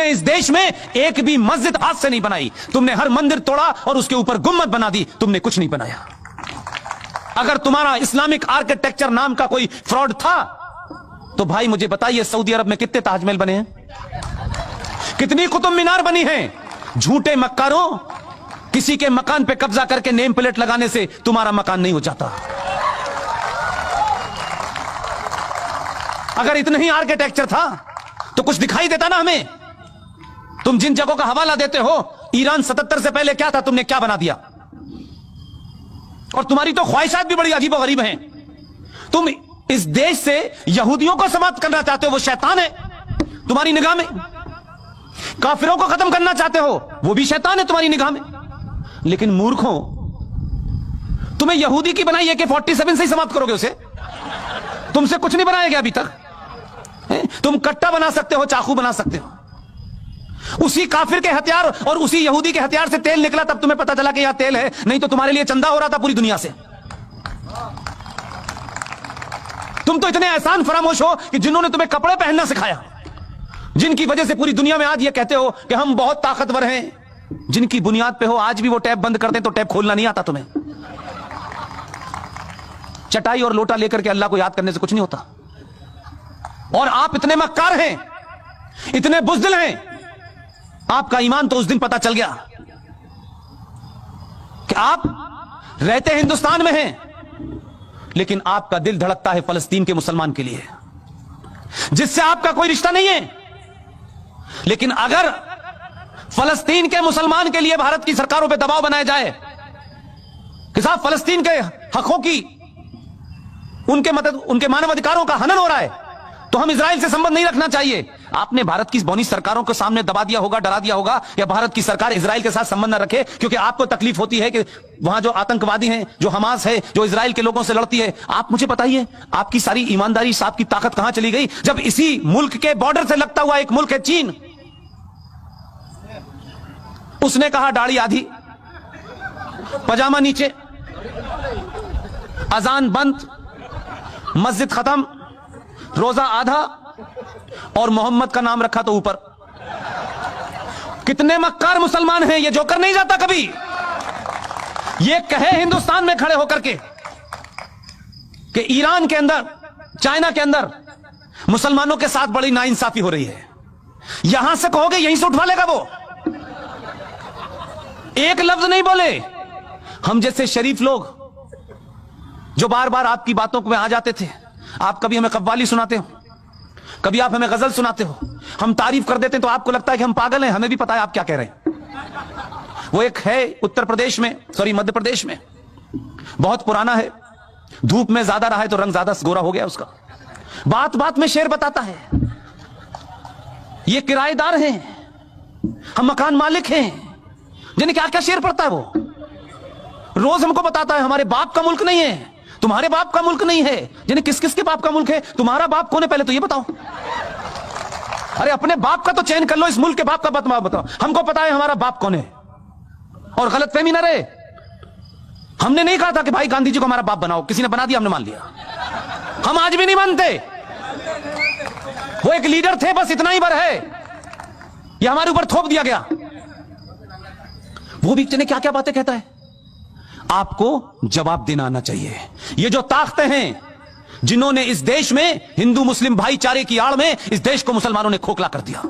इस देश में एक भी मस्जिद हाथ से नहीं बनाई। तुमने हर मंदिर तोड़ा और उसके ऊपर गुम्मद बना दी। तुमने कुछ नहीं बनाया। अगर तुम्हारा इस्लामिक आर्किटेक्चर नाम का कोई फ्रॉड था तो भाई मुझे बताइए, सऊदी अरब में कितने ताजमहल बने हैं, कितनी कुतुब मीनार बनी हैं? झूठे मक्कारों, किसी के मकान पे कब्जा करके नेम प्लेट लगाने से तुम्हारा मकान नहीं हो जाता। अगर इतना ही आर्किटेक्चर था तो कुछ दिखाई देता ना हमें। तुम जिन जगहों का हवाला देते हो, ईरान 77 से पहले क्या था, तुमने क्या बना दिया? और तुम्हारी तो ख्वाहिशात भी बड़ी अजीब गरीब हैं। तुम इस देश से यहूदियों को समाप्त करना चाहते हो, वो शैतान है तुम्हारी निगाह में। काफिरों को खत्म करना चाहते हो, वो भी शैतान है तुम्हारी निगाह में। लेकिन मूर्खों, तुम्हें यहूदी की बनाई AK-47 से ही समाप्त करोगे उसे? तुमसे कुछ नहीं बनाया गया अभी तक। तुम कट्टा बना सकते हो, चाकू बना सकते हो। उसी काफिर के हथियार और उसी यहूदी के हथियार से तेल निकला, तब तुम्हें पता चला कि यहां तेल है, नहीं तो तुम्हारे लिए चंदा हो रहा था पूरी दुनिया से। तुम तो इतने एहसान फरामोश हो कि जिन्होंने तुम्हें कपड़े पहनना सिखाया, जिनकी वजह से पूरी दुनिया में आज ये कहते हो कि हम बहुत ताकतवर हैं, जिनकी बुनियाद पे हो आज भी वो टैप बंद करते तो टैप खोलना नहीं आता तुम्हें। चटाई और लोटा लेकर के अल्लाह को याद करने से कुछ नहीं होता। और आप इतने मक्कार हैं, इतने बुज़दिल हैं, आपका ईमान तो उस दिन पता चल गया कि आप रहते हिंदुस्तान में हैं, लेकिन आपका दिल धड़कता है फलस्तीन के मुसलमान के लिए, जिससे आपका कोई रिश्ता नहीं है। लेकिन अगर फलस्तीन के मुसलमान के लिए भारत की सरकारों पर दबाव बनाया जाए कि साहब फलस्तीन के हकों की, उनके मानव अधिकारों का हनन हो रहा है, तो हम इजराइल से संबंध नहीं रखना चाहिए। आपने भारत की बौनी सरकारों के सामने दबा दिया होगा, डरा दिया होगा, या भारत की सरकार इजराइल के साथ संबंध न रखे, क्योंकि आपको तकलीफ होती है कि वहां जो आतंकवादी हैं, जो हमास है, जो इजराइल के लोगों से लड़ती है। आप मुझे बताइए, आपकी सारी ईमानदारी, आपकी ताकत कहां चली गई, जब इसी मुल्क के बॉर्डर से लगता हुआ एक मुल्क है चीन, उसने कहा दाढ़ी आधी, पजामा नीचे, अजान बंद, मस्जिद खत्म, रोजा आधा, और मोहम्मद का नाम रखा तो ऊपर। कितने मक्कार मुसलमान हैं, ये जोकर नहीं जाता कभी। ये कहे हिंदुस्तान में खड़े होकर के कि ईरान के अंदर, चाइना के अंदर मुसलमानों के साथ बड़ी नाइंसाफी हो रही है, यहां से कहोगे यहीं से उठवा लेगा वो। एक लफ्ज नहीं बोले। हम जैसे शरीफ लोग जो बार बार आपकी बातों में आ जाते थे, आप कभी हमें कव्वाली सुनाते हो, कभी आप हमें गजल सुनाते हो, हम तारीफ कर देते हैं तो आपको लगता है कि हम पागल हैं। हमें भी पता है आप क्या कह रहे हैं। वो एक है उत्तर प्रदेश में, सॉरी मध्य प्रदेश में, बहुत पुराना है, धूप में ज्यादा रहा है तो रंग ज्यादा गोरा हो गया उसका, बात बात में शेर बताता है। ये किराएदार हैं, हम मकान मालिक हैं, जिन्हें क्या क्या शेर पड़ता है वो रोज हमको बताता है हमारे बाप का मुल्क नहीं है, तुम्हारे बाप का मुल्क नहीं है। जिन्हें किस किस के बाप का मुल्क है, तुम्हारा बाप कौन है पहले तो ये बताओ। अरे अपने बाप का तो चयन कर लो, इस मुल्क के बाप का बताओ। हमको पता है हमारा बाप कौन है, और गलतफहमी ना रहे। हमने नहीं कहा था कि भाई गांधी जी को हमारा बाप बनाओ, किसी ने बना दिया, हमने मान लिया। हम आज भी नहीं मानते। वो एक लीडर थे, बस इतना ही बर है, ये हमारे ऊपर थोप दिया गया। वो भी क्या क्या बातें कहता है। आपको जवाब देना आना चाहिए। ये जो ताकतें हैं जिन्होंने इस देश में हिंदू मुस्लिम भाईचारे की आड़ में इस देश को मुसलमानों ने खोखला कर दिया,